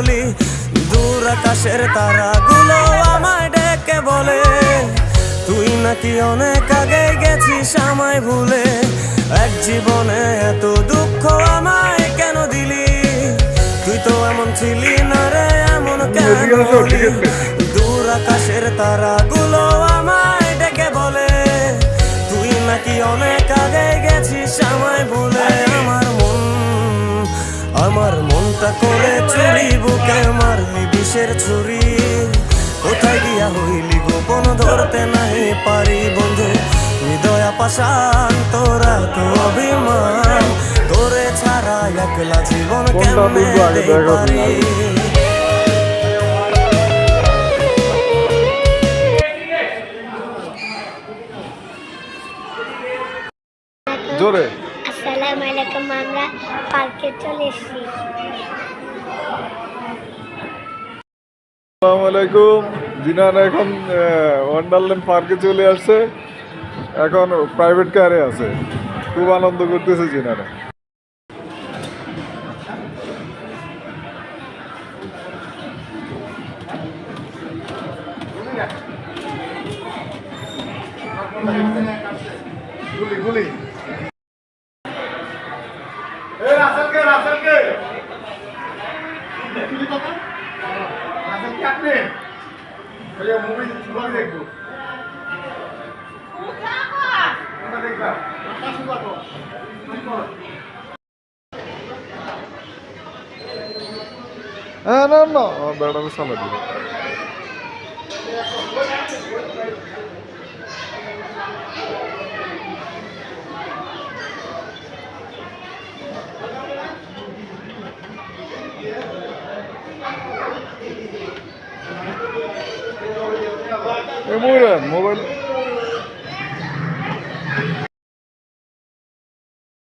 বলি, দূর আকাশের তারাগুলো আমায় ডেকে বলে তুই নাকি অনেক আগে গেছিস আমায় ভুলে। এক জীবনে এত দুঃখ আমায় কেন দিলি, তুই তো এমন ছিলি না রে, এমন কেন হলি? দূর আকাশের তারাগুলো আমায় ডেকে বলে তুই নাকি অনেক আগে গেছিস আমায় ভুলে। আমার মনটা করে চুরি, বুকে মারলি বিষের ছুরি, কোথায় গিয়া হইলি গোপন ধরতে নাই পারি বন্ধু। হৃদয় পাষাণ তোরা তো অভিমান, তোরে ছাড়া একলা জীবন কেমনে দিতে পারি। জোরে আসসালামু আলাইকুম, আমরা পার্কে চলে এসেছি। আসসালামু আলাইকুম। জিনান এখন ওয়ান্ডারল্যান্ড পার্কে চলে আসছে, এখন প্রাইভেট কারে আছে, খুব আনন্দ করতেছে জিনারা। গুলি গুলি হ্যাঁ না না বেড়াবে সামনে দিবে। মোবাইল